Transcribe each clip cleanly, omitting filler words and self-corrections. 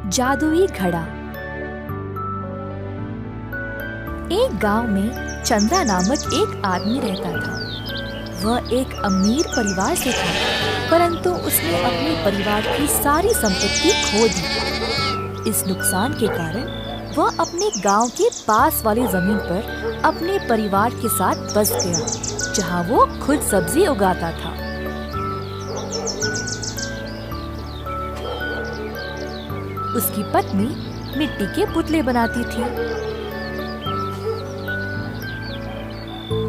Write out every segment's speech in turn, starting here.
जादुई घड़ा। एक गांव में चंद्रा नामक एक आदमी रहता था। वह एक अमीर परिवार से था, परंतु उसने अपने परिवार की सारी संपत्ति खो दी। इस नुकसान के कारण वह अपने गांव के पास वाली जमीन पर अपने परिवार के साथ बस गया, जहां वो खुद सब्जी उगाता था। उसकी पत्नी मिट्टी के पुतले बनाती थी।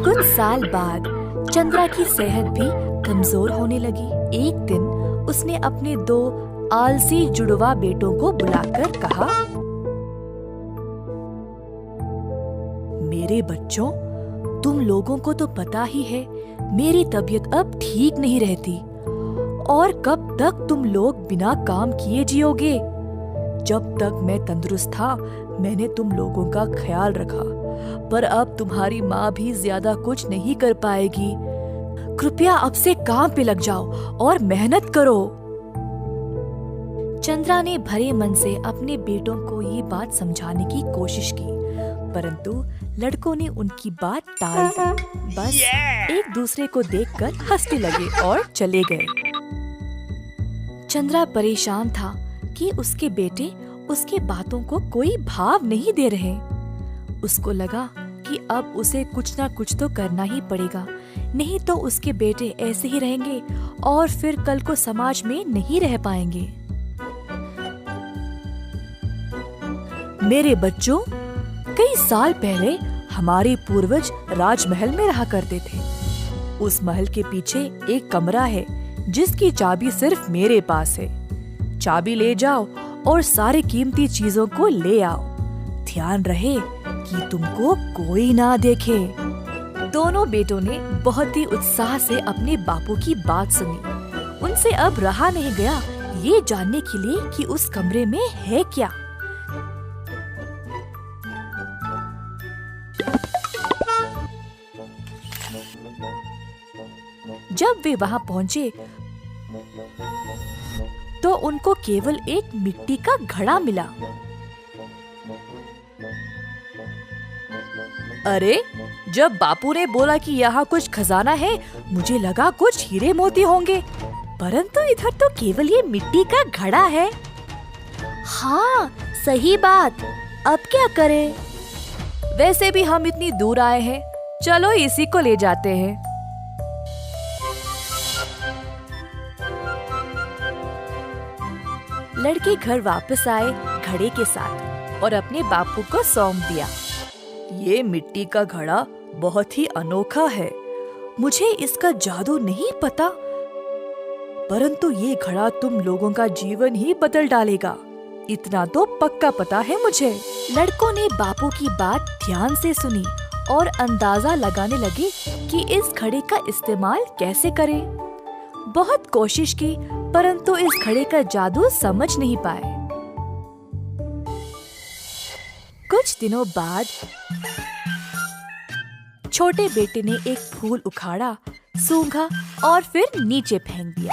कुछ साल बाद चंद्रा की सेहत भी कमजोर होने लगी। एक दिन उसने अपने 2 आलसी जुड़वा बेटों को बुलाकर कहा, मेरे बच्चों, तुम लोगों को तो पता ही है मेरी तबीयत अब ठीक नहीं रहती, और कब तक तुम लोग बिना काम किए जियोगे? जब तक मैं तंदुरुस्त था मैंने तुम लोगों का ख्याल रखा, पर अब तुम्हारी माँ भी ज्यादा कुछ नहीं कर पाएगी। कृपया अब से काम पे लग जाओ और मेहनत करो। चंद्रा ने भरे मन से अपने बेटों को ये बात समझाने की कोशिश की, परंतु लड़कों ने उनकी बात टाल दी। बस एक दूसरे को देखकर हंसने लगे और चले गए। चंद्रा परेशान था कि उसके बेटे उसके बातों को कोई भाव नहीं दे रहे। उसको लगा कि अब उसे कुछ ना कुछ तो करना ही पड़ेगा, नहीं तो उसके बेटे ऐसे ही रहेंगे और फिर कल को समाज में नहीं रह पाएंगे। मेरे बच्चों, कई साल पहले हमारे पूर्वज राजमहल में रहा करते थे। उस महल के पीछे एक कमरा है जिसकी चाबी सिर्फ मेरे पास है। चाबी ले जाओ और सारी कीमती चीजों को ले आओ। ध्यान रहे कि तुमको कोई ना देखे। दोनों बेटों ने बहुत ही उत्साह से अपने बापू की बात सुनी। उनसे अब रहा नहीं गया ये जानने के लिए कि उस कमरे में है क्या। जब वे वहां पहुंचे तो उनको केवल एक मिट्टी का घड़ा मिला। अरे, जब बापू ने बोला कि यहाँ कुछ खजाना है, मुझे लगा कुछ हीरे मोती होंगे, परंतु इधर तो केवल ये मिट्टी का घड़ा है। हाँ, सही बात। अब क्या करें? वैसे भी हम इतनी दूर आए हैं, चलो इसी को ले जाते हैं। लड़के घर वापस आए घड़े के साथ और अपने बापू को सौंप दिया। ये मिट्टी का घड़ा बहुत ही अनोखा है। मुझे इसका जादू नहीं पता, परंतु ये घड़ा तुम लोगों का जीवन ही बदल डालेगा, इतना तो पक्का पता है मुझे। लड़कों ने बापू की बात ध्यान से सुनी और अंदाजा लगाने लगे कि इस घड़े का इस्तेमाल कैसे करें। बहुत कोशिश की, परंतु इस घड़े का जादू समझ नहीं पाए। कुछ दिनों बाद छोटे बेटे ने एक फूल उखाड़ा, सूंघा और फिर नीचे फेंक दिया।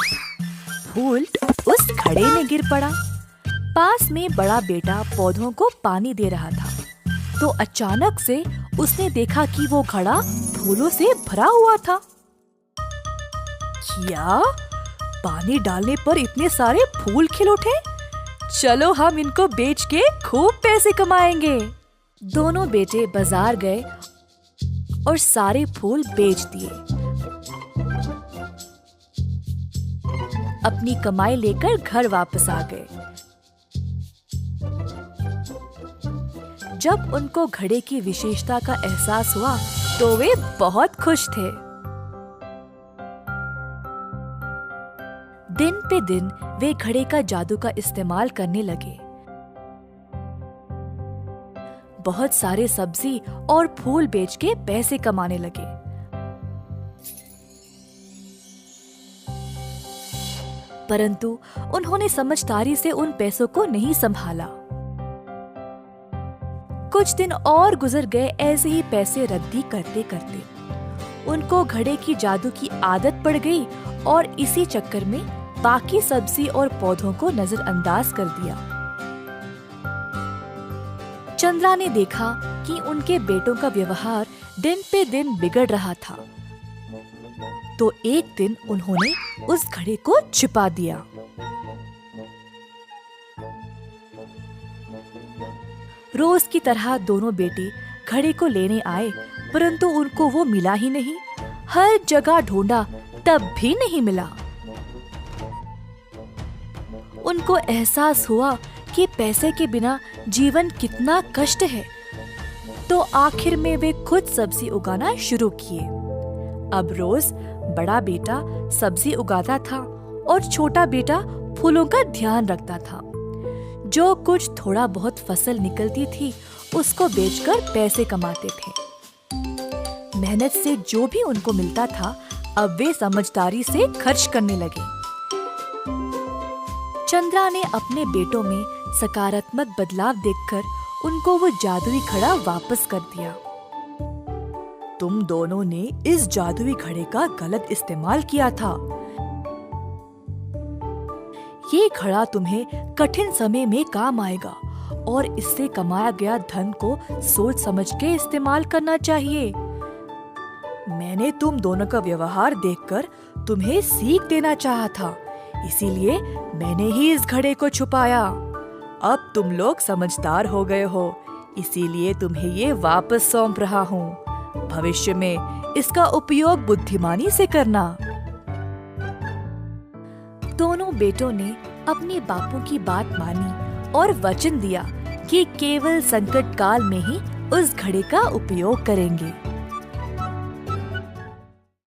फूल उस घड़े में गिर पड़ा। पास में बड़ा बेटा पौधों को पानी दे रहा था, तो अचानक से उसने देखा कि वो घड़ा फूलों से भरा हुआ था। क्या? पानी डालने पर इतने सारे फूल खिल उठे? चलो हम इनको बेच के खूब पैसे कमाएंगे। दोनों बेटे बाजार गए और सारे फूल बेच दिए। अपनी कमाई लेकर घर वापस आ गए। जब उनको घड़े की विशेषता का एहसास हुआ तो वे बहुत खुश थे। दिन पे दिन वे घड़े का जादू का इस्तेमाल करने लगे। बहुत सारे सब्जी और फूल बेच के पैसे कमाने लगे। परंतु उन्होंने समझदारी से उन पैसों को नहीं संभाला। कुछ दिन और गुजर गए ऐसे ही पैसे रद्दी करते करते। उनको घड़े की जादू की आदत पड़ गई और इसी चक्कर में बाकी सब्जी और पौधों को नजरअंदाज कर दिया। चंद्रा ने देखा कि उनके बेटों का व्यवहार दिन पे दिन बिगड़ रहा था, तो एक दिन उन्होंने उस घड़े को छिपा दिया। रोज की तरह दोनों बेटे घड़े को लेने आए, परंतु उनको वो मिला ही नहीं। हर जगह ढूंढा, तब भी नहीं मिला। उनको एहसास हुआ कि पैसे के बिना जीवन कितना कष्ट है, तो आखिर में वे खुद सब्जी उगाना शुरू किए। अब रोज बड़ा बेटा सब्जी उगाता था और छोटा बेटा फूलों का ध्यान रखता था। जो कुछ थोड़ा बहुत फसल निकलती थी, उसको बेचकर पैसे कमाते थे। मेहनत से जो भी उनको मिलता था, अब वे समझदारी से खर्च करने लगे। चंद्रा ने अपने बेटों में सकारात्मक बदलाव देखकर उनको वो जादुई घड़ा वापस कर दिया। तुम दोनों ने इस जादुई घड़े का गलत इस्तेमाल किया था। ये घड़ा तुम्हें कठिन समय में काम आएगा और इससे कमाया गया धन को सोच समझ के इस्तेमाल करना चाहिए। मैंने तुम दोनों का व्यवहार देखकर तुम्हें सीख देना चाहा था, इसीलिए मैंने ही इस घड़े को छुपाया। अब तुम लोग समझदार हो गए हो, इसीलिए तुम्हें ये वापस सौंप रहा हूँ। भविष्य में इसका उपयोग बुद्धिमानी से करना। दोनों बेटों ने अपने बापू की बात मानी और वचन दिया कि केवल संकट काल में ही उस घड़े का उपयोग करेंगे।